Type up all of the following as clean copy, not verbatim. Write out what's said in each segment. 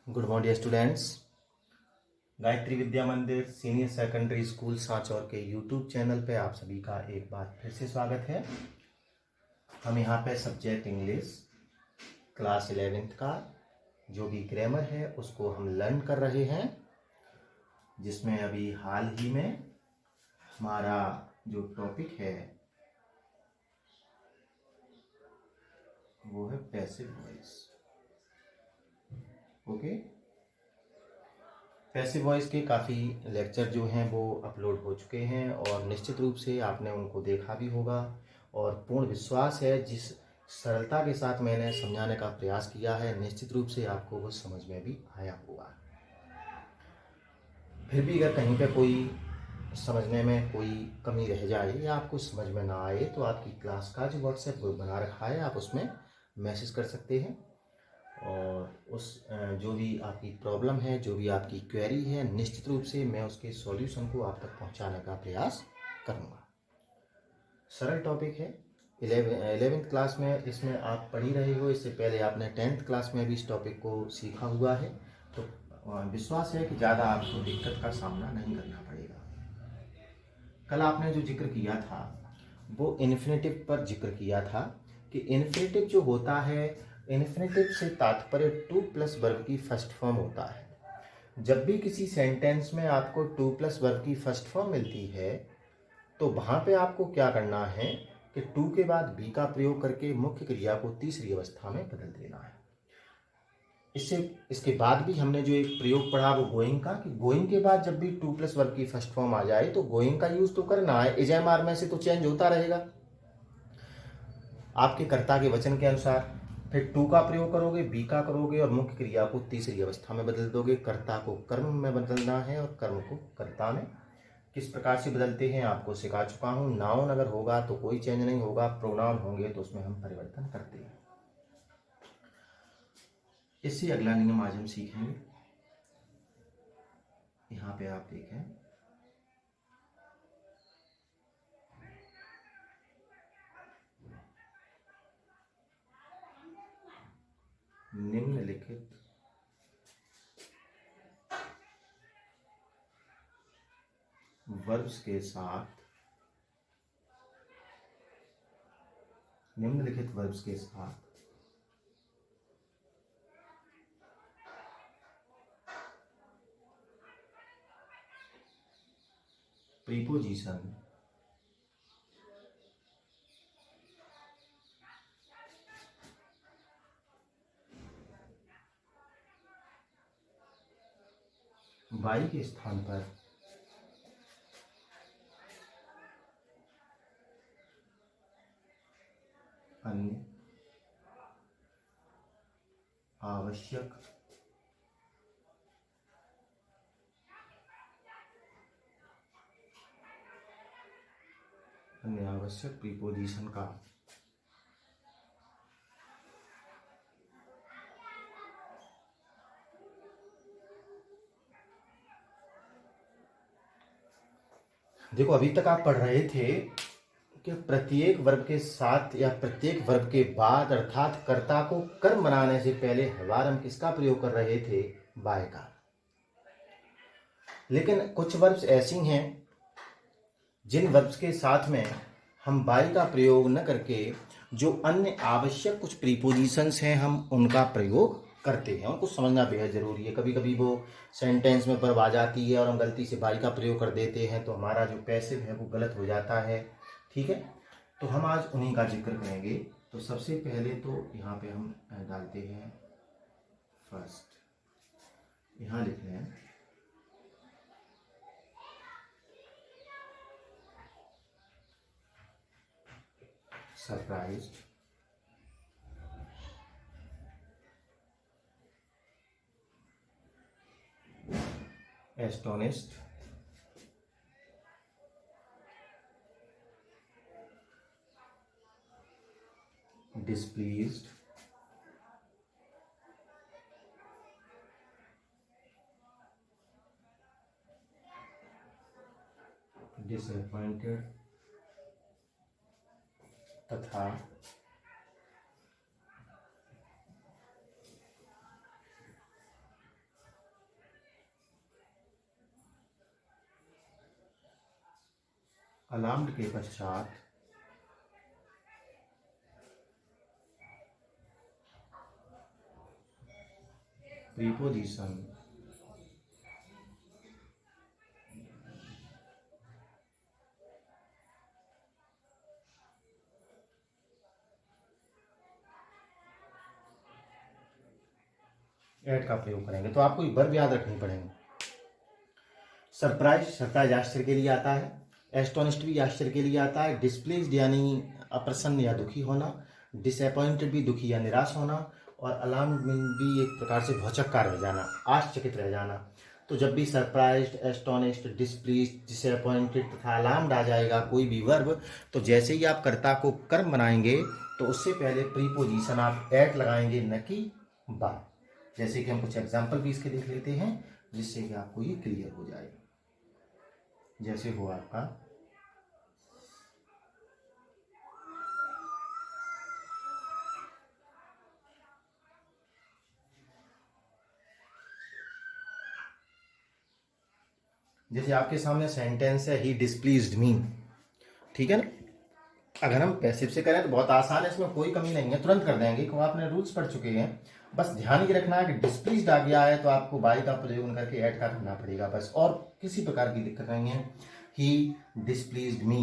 Good morning students. Gayatri Vidya Mandir senior secondary school Sanchore के YouTube channel पे आप सभी का एक बार फिर से स्वागत है। हम यहाँ पे सब्जेक्ट इंग्लिश क्लास 11th का जो भी ग्रामर है उसको हम लर्न कर रहे हैं, जिसमें अभी हाल ही में हमारा जो टॉपिक है वो है passive voice. Okay, passive voice के काफ़ी लेक्चर जो हैं वो अपलोड हो चुके हैं और निश्चित रूप से आपने उनको देखा भी होगा और पूर्ण विश्वास है जिस सरलता के साथ मैंने समझाने का प्रयास किया है निश्चित रूप से आपको वो समझ में भी आया होगा। फिर भी अगर कहीं पे कोई समझने में कोई कमी रह जाए या आपको समझ में ना आए तो आपकी क्लास का जो व्हाट्सएप ग्रुप बना रखा है आप उसमें मैसेज कर सकते हैं और उस जो भी आपकी प्रॉब्लम है, जो भी आपकी क्वेरी है, निश्चित रूप से मैं उसके सॉल्यूशन को आप तक पहुंचाने का प्रयास करूंगा। सरल टॉपिक है, 11th क्लास में इसमें आप पढ़ ही रहे हो। इससे पहले आपने 10th क्लास में भी इस टॉपिक को सीखा हुआ है, तो विश्वास है कि ज़्यादा आपको दिक्कत का सामना नहीं करना पड़ेगा। कल आपने जो जिक्र किया था वो इन्फिनेटिव पर जिक्र किया था कि इन्फिनेटिव जो होता है, इन्फिनेटिव से तात्पर्य टू प्लस वर्ब की फर्स्ट फॉर्म होता है। जब भी किसी सेंटेंस में आपको टू प्लस वर्ब की फर्स्ट फॉर्म मिलती है तो वहाँ पे आपको क्या करना है कि टू के बाद बी का प्रयोग करके मुख्य क्रिया को तीसरी अवस्था में बदल देना है। इसके बाद भी हमने जो एक प्रयोग पढ़ा वो गोइंग का, कि गोइंग के बाद जब भी टू प्लस वर्ब की फर्स्ट फॉर्म आ जाए तो गोइंग का यूज तो करना है, इज एम आर में से तो चेंज होता रहेगा आपके कर्ता के वचन के अनुसार। फिर टू का प्रयोग करोगे, बी का करोगे और मुख्य क्रिया को तीसरी अवस्था में बदल दोगे। कर्ता को कर्म में बदलना है और कर्म को कर्ता में। किस प्रकार से बदलते हैं आपको सिखा चुका हूं। नाउन अगर होगा तो कोई चेंज नहीं होगा, प्रोनाउन होंगे तो उसमें हम परिवर्तन करते हैं। इससे अगला नियम आज हम सीखेंगे। यहाँ पे आप देखें, निम्नलिखित वर्ब्स के साथ प्रीपोजिशन बाई के स्थान पर अन्य आवश्यक प्रीपोजिशन का देखो, अभी तक आप पढ़ रहे थे कि प्रत्येक वर्ब के साथ या प्रत्येक वर्ब के बाद अर्थात कर्ता को कर्म बनाने से पहले हर हम किसका प्रयोग कर रहे थे? बाय का। लेकिन कुछ वर्ब्स ऐसी हैं जिन वर्ब्स के साथ में हम बाय का प्रयोग न करके जो अन्य आवश्यक कुछ प्रीपोजिशंस हैं हम उनका प्रयोग करते हैं। उनको समझना बेहद जरूरी है। कभी कभी वो सेंटेंस में वर्ब आ जाती है और हम गलती से बाय का प्रयोग कर देते हैं तो हमारा जो पैसिव है वो गलत हो जाता है। ठीक है, तो हम आज उन्हीं का जिक्र करेंगे। तो सबसे पहले तो यहाँ पे हम डालते हैं फर्स्ट, यहाँ लिख रहे हैं सरप्राइज्ड, एस्टोनिश्ड, displeased, disappointed तथा अलार्म्ड के पश्चात प्रीपोजिशन एट का प्रयोग करेंगे। तो आपको ये वर्ब याद रखनी पड़ेंगे। सरप्राइज, सरप्राइज आश्चर्य के लिए आता है। एस्टोनिश्ड भी आश्चर्य के लिए आता है। डिस्प्लेस्ड यानी अप्रसन्न या दुखी होना। डिसअपॉइंटेड भी दुखी या निराश होना। और अलार्म्ड भी एक प्रकार से भौचक्का रह जाना, आश्चर्यचकित रह जाना। तो जब भी सरप्राइज्ड, एस्टोनिश्ड, डिस्प्लीज्ड, डिसअपॉइंटेड तथा अलार्म्ड आ जाएगा कोई भी वर्ब, तो जैसे ही आप कर्ता को कर्म बनाएंगे तो उससे पहले प्रीपोजिशन आप एट लगाएंगे, न कि बाय। जैसे कि हम कुछ एग्जाम्पल भी इसके देख लेते हैं जिससे कि आपको ये क्लियर हो जाए। जैसे हो आपका जैसे आपके सामने सेंटेंस है ही डिस्प्लीज्ड मी, ठीक है ना। अगर हम पैसिव से करें तो बहुत आसान है, इसमें कोई कमी नहीं है, तुरंत कर देंगे क्योंकि आपने रूल्स पढ़ चुके हैं। बस ध्यान ये रखना है कि डिस्प्लीज्ड आ गया है तो आपको बाई का प्रयोग करके ऐड का करना पड़ेगा बस, और किसी प्रकार की दिक्कत नहीं है। ही डिस्प्लीज्ड मी,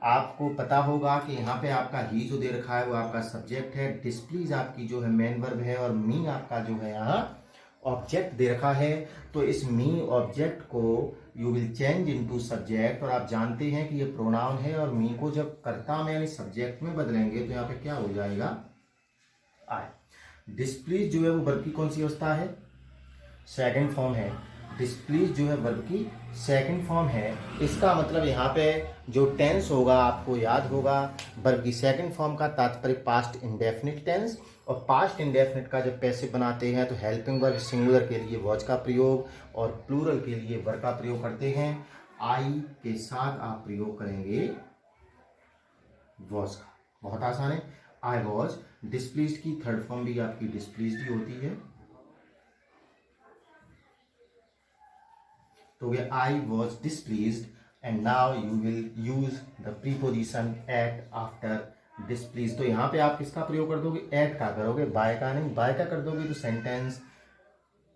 आपको पता होगा कि यहाँ पे आपका ही जो दे रखा है वो आपका सब्जेक्ट है, डिस्प्लीज आपकी जो है मेन वर्ब है, और मी आपका जो है यहाँ ऑब्जेक्ट दे रखा है। तो इस मी ऑब्जेक्ट को you will change into subject, और आप जानते हैं कि ये प्रोनाउन है, और मी को जब कर्ता में यानी सब्जेक्ट में बदलेंगे तो यहाँ पे क्या हो जाएगा, आई। डिस्प्लीज जो है वो वर्ब की कौन सी अवस्था है, सेकंड फॉर्म है। डिस्प्लीज जो है वर्ब की सेकंड फॉर्म है। इसका मतलब यहाँ पे जो टेंस होगा आपको याद होगा, वर्ब की सेकंड फॉर्म का तात्पर्य पास्ट इंडेफिनिट टेंस, और पास्ट इंडेफिनिट का जब पैसिव बनाते हैं तो हेल्पिंग वर्ब सिंगुलर के लिए वॉज का प्रयोग और प्लूरल के लिए वर का प्रयोग करते हैं। आई के साथ आप प्रयोग करेंगे वॉज का, बहुत आसान है। आई वॉज डिस्प्लीज्ड की थर्ड फॉर्म भी आपकी डिस्प्लीज्ड ही होती है। तो ये I was displeased, and now you will use the preposition at after displease. तो यहाँ पे आप किसका प्रयोग कर दोगे, एट का करोगे, बाय का नहीं। बाय का कर दोगे तो सेंटेंस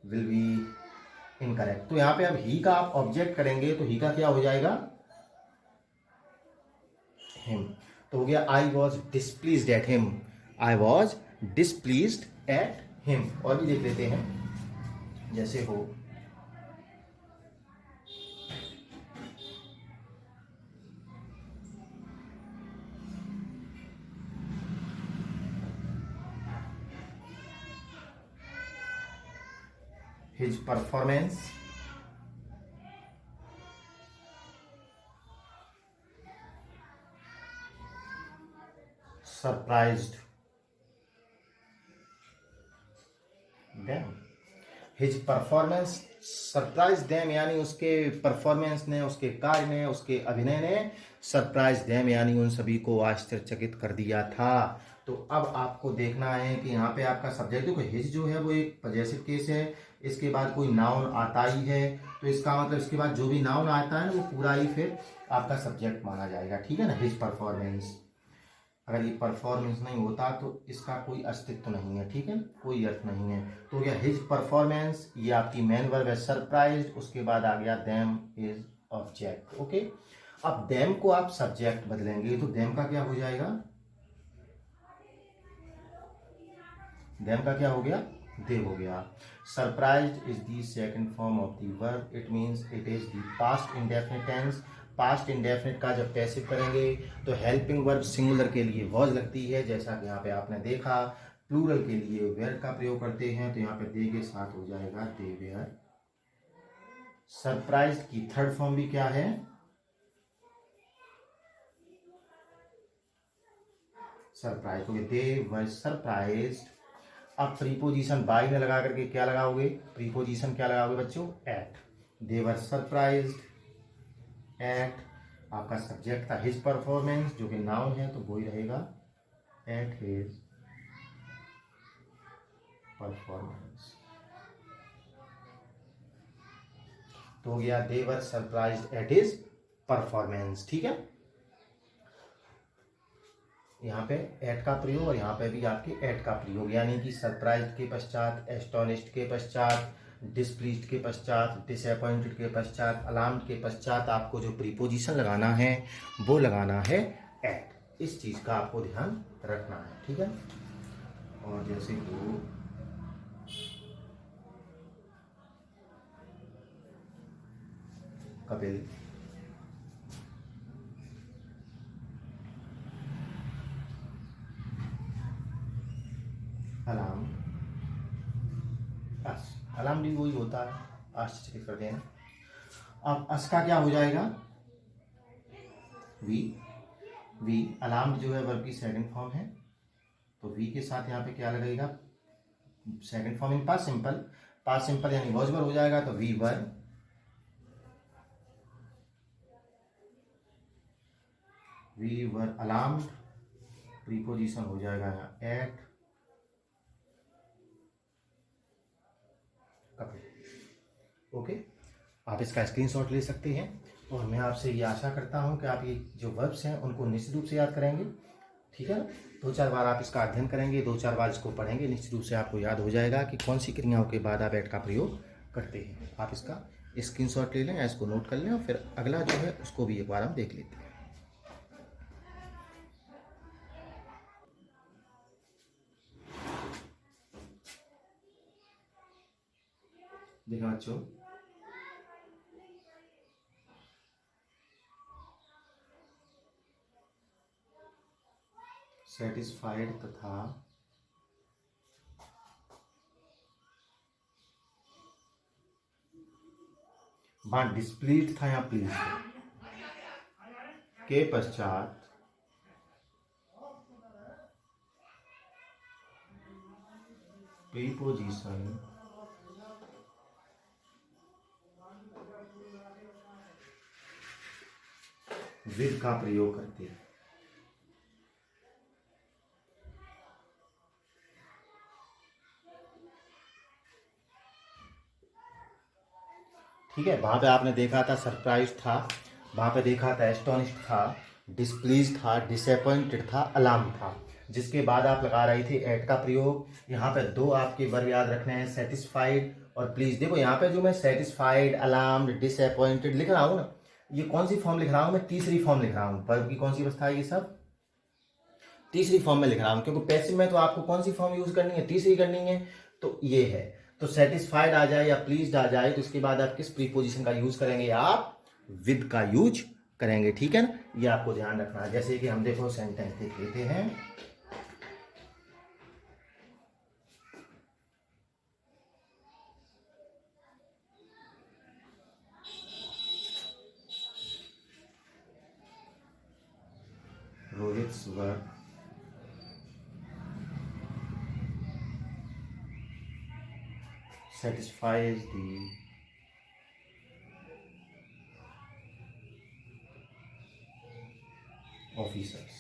विल बी इनकरेक्ट। तो यहाँ पे अब ही का आप ऑब्जेक्ट करेंगे तो ही का क्या हो जाएगा, हिम। तो हो गया I was displeased at him, I was displeased at him. और भी देख लेते हैं, जैसे हो his performance surprised them। his performance surprised them यानी उसके परफॉर्मेंस ने, उसके कार्य ने, उसके अभिनय ने surprised them यानी उन सभी को आश्चर्यचकित कर दिया था। तो अब आपको देखना है कि यहाँ पे आपका सब्जेक्ट, देखो हिज जो है वो एक पजेसिव केस है, इसके बाद कोई नाउन आता ही है, तो इसका मतलब इसके बाद जो भी नाउन आता है ना वो पूरा ही फिर आपका सब्जेक्ट माना जाएगा, ठीक है ना। हिज परफॉर्मेंस, अगर ये परफॉर्मेंस नहीं होता तो इसका कोई अस्तित्व नहीं है, ठीक है, कोई अर्थ नहीं है। तो यह हिज परफॉर्मेंस, ये आपकी मेन वर्ब है सरप्राइज्ड, उसके बाद आ गया देम इज ऑब्जेक्ट। ओके, अब देम को आप सब्जेक्ट बदलेंगे तो देम का क्या हो जाएगा, देम का क्या हो गया, दे हो गया। Surprised is the second form of the verb, it means it is the past indefinite tense. Past indefinite का जब पैसिव करेंगे तो हेल्पिंग वर्ब सिंगुलर के लिए वॉज लगती है, जैसा कि यहाँ पे आपने देखा। प्लूरल के लिए वेयर का प्रयोग करते हैं तो यहाँ पे दे के साथ हो जाएगा दे वेयर। सरप्राइज की थर्ड फॉर्म भी क्या है, सरप्राइज, तो दे वर सरप्राइज्ड। अब प्रीपोजिशन बाय में लगा करके क्या लगाओगे, प्रीपोजिशन क्या लगाओगे बच्चों, at. They were surprised at, आपका सब्जेक्ट था हिज परफॉर्मेंस जो कि नाउन है तो वो ही रहेगा, एट हिज परफॉर्मेंस। तो हो गया दे were surprised at his performance, ठीक है। यहाँ पे एट का प्रयोग और यहाँ पे भी आपके एट का प्रयोग, यानी कि सरप्राइज्ड के पश्चात, एस्टोनिश्ड के पश्चात, डिसप्लीज्ड के पश्चात, डिसअपॉइंटेड के पश्चात, अलार्म्ड के पश्चात आपको जो प्रीपोजिशन लगाना है वो लगाना है एट। इस चीज़ का आपको ध्यान रखना है, ठीक है। और जैसे कि कपिल, अलार्म, अस, अलार्म भी वही होता है, आश्चर्य कर देना। अब अस का क्या हो जाएगा, वी। वी अलार्म जो है वर्ब की सेकंड फॉर्म है, तो वी के साथ यहाँ पे क्या लगेगा, second form in past simple, past simple यानी वॉज वर्ब हो जाएगा, तो we were. We were alarmed, preposition हो जाएगा यहाँ एट, कपिल। ओके, आप इसका स्क्रीनशॉट ले सकते हैं और मैं आपसे ये आशा करता हूँ कि आप ये जो वर्ब्स हैं उनको निश्चित रूप से याद करेंगे, ठीक है ना। 2-4 बार आप इसका अध्ययन करेंगे, 2-4 बार इसको पढ़ेंगे, निश्चित रूप से आपको याद हो जाएगा कि कौन सी क्रियाओं के बाद आप एट का प्रयोग करते हैं। आप इसका स्क्रीनशॉट ले लें या इसको नोट कर लें और फिर अगला जो है उसको भी एक बार हम देख लेते हैं। देखना बच्चों, सेटिस्फाइड तथा डिस्प्लीड था या प्लीज के पश्चात प्रीपोजिशन विद का प्रयोग करते हैं। ठीक है, वहां पे आपने देखा था सरप्राइज था, वहां पे देखा था एस्टोनिश्ड था, डिस्प्लीज था, डिसअपॉइंटेड था, अलार्म था, जिसके बाद आप लगा रहे थे एट का प्रयोग। यहाँ पे दो आपके वर्ब याद रखने हैं, सेटिस्फाइड और प्लीज। देखो यहाँ पे जो मैं सेटिस्फाइड, अलार्म्ड, डिसअपॉइंटेड लिख रहा हूँ ना, ये कौन सी फॉर्म लिख रहा हूँ, मैं तीसरी फॉर्म लिख रहा हूँ। वर्ब की कौन सी अवस्था है, ये सब तीसरी फॉर्म में लिख रहा हूँ, क्योंकि पैसिव में तो आपको कौन सी फॉर्म यूज करनी है, तीसरी करनी है, तो ये है। तो सेटिस्फाइड आ जाए या प्लीज्ड आ जाए तो इसके बाद आप किस प्रीपोजिशन का यूज करेंगे, आप विद का यूज करेंगे, ठीक है ना। ये आपको ध्यान रखना है। जैसे कि हम देखो सेंटेंस देख लेते हैं, Rohit's work satisfies the officers.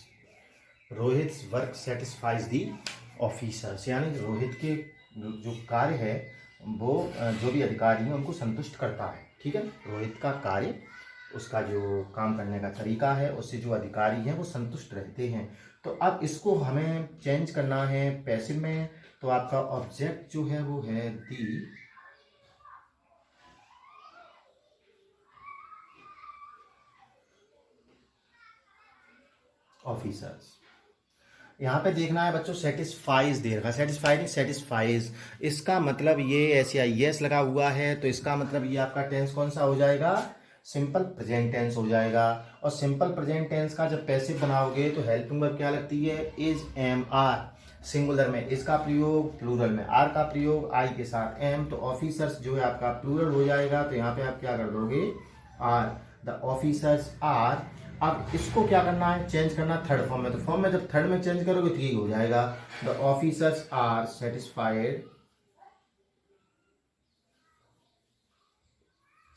Rohit work satisfies the officers, यानी रोहित के जो कार्य है वो जो भी अधिकारी हैं उनको संतुष्ट करता है, ठीक है। रोहित का कार्य, उसका जो काम करने का तरीका है, उससे जो अधिकारी हैं वो संतुष्ट रहते हैं। तो अब इसको हमें चेंज करना है पैसिव में, तो आपका ऑब्जेक्ट जो है वो है दी ऑफिसर्स। यहाँ पे देखना है बच्चों, सेटिस्फाइज दे रखा, सेटिस्फाइड नहीं सेटिस्फाइज, इसका मतलब ये ऐसे यस लगा हुआ है, तो इसका मतलब ये आपका टेंस कौन सा हो जाएगा, सिंपल प्रेजेंट टेंस हो जाएगा। और सिंपल प्रेजेंट टेंस का जब पैसिव बनाओगे तो हेल्पिंग वर्ब क्या लगती है, इज, एम, आर। सिंगुलर में इस का प्रयोग, प्लूरल में आर का प्रयोग, आई के साथ एम, तो ऑफिसर्स जो है आपका प्लूरल हो जाएगा। तो यहाँ पे आप क्या कर दोगे, आर, द ऑफिसर्स आर। अब इसको क्या करना है, चेंज करना थर्ड फॉर्म में, तो फॉर्म में जब थर्ड में चेंज करोगे तो ये हो जाएगा, the officers are satisfied,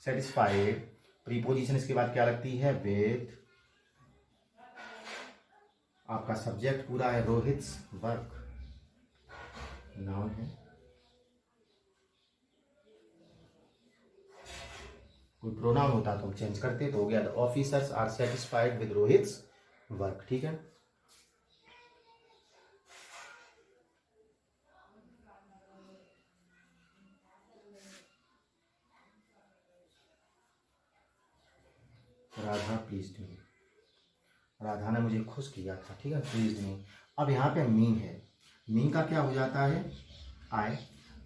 satisfied, preposition इसके बाद क्या लगती है, विद। आपका सब्जेक्ट पूरा है रोहित्स वर्क, नाउन है, कोई प्रोनाउन होता तो हम चेंज करते, तो हो गया the officers are satisfied with Rohit's work, ठीक है। राधा प्लीज्ड मी, राधा ने मुझे खुश किया था, ठीक है, प्लीज्ड मी। अब यहाँ पे मी है, मी का क्या हो जाता है, आई।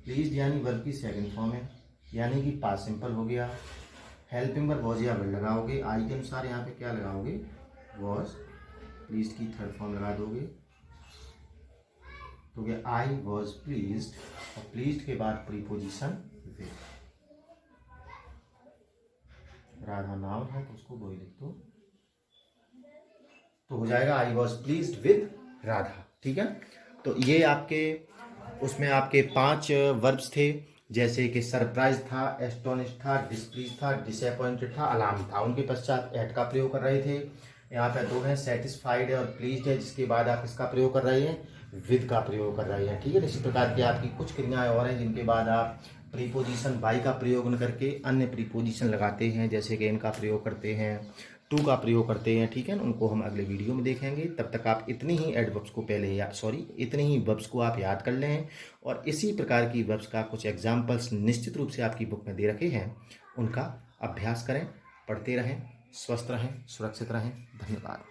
प्लीज्ड यानी वर्ब की सेकंड फॉर्म है, यानी कि पास्ट सिंपल हो गया। हेल्पिंग वर्ब वॉज या विल लगाओगे, आई के अनुसार यहाँ पे क्या लगाओगे, वॉज। प्लीज्ड की थर्ड फॉर्म लगा दोगे तो क्या, आई वॉज प्लीज्ड, और प्लीज्ड के बाद प्रीपोजिशन विद। राधा नाउन है तो उसको वही लिख दो, तो हो जाएगा I was pleased with Radha, ठीक है। तो ये आपके उसमें आपके 5 वर्ब्स थे, जैसे कि सरप्राइज था, एस्टोनिश था, डिस्प्लीज था, डिसअपॉइंटेड था, अलार्म था। उनके पश्चात एट का प्रयोग कर रहे थे। यहाँ पे 2 हैं, सेटिस्फाइड है और प्लीज्ड है, जिसके बाद आप इसका प्रयोग कर रहे हैं, विद का प्रयोग कर रहे हैं, ठीक है। इसी प्रकार की आपकी कुछ क्रियाएं और हैं जिनके बाद आप प्रीपोजिशन बाई का प्रयोग न करके अन्य प्रीपोजिशन लगाते हैं, जैसे कि इनका प्रयोग करते हैं, टू का प्रयोग करते हैं, ठीक है ना। उनको हम अगले वीडियो में देखेंगे। तब तक आप इतनी ही एडवर्ब्स को पहले इतनी ही वर्ब्स को आप याद कर लें, और इसी प्रकार की वर्ब्स का कुछ एग्जाम्पल्स निश्चित रूप से आपकी बुक में दे रखे हैं, उनका अभ्यास करें, पढ़ते रहें, स्वस्थ रहें, सुरक्षित रहें। धन्यवाद।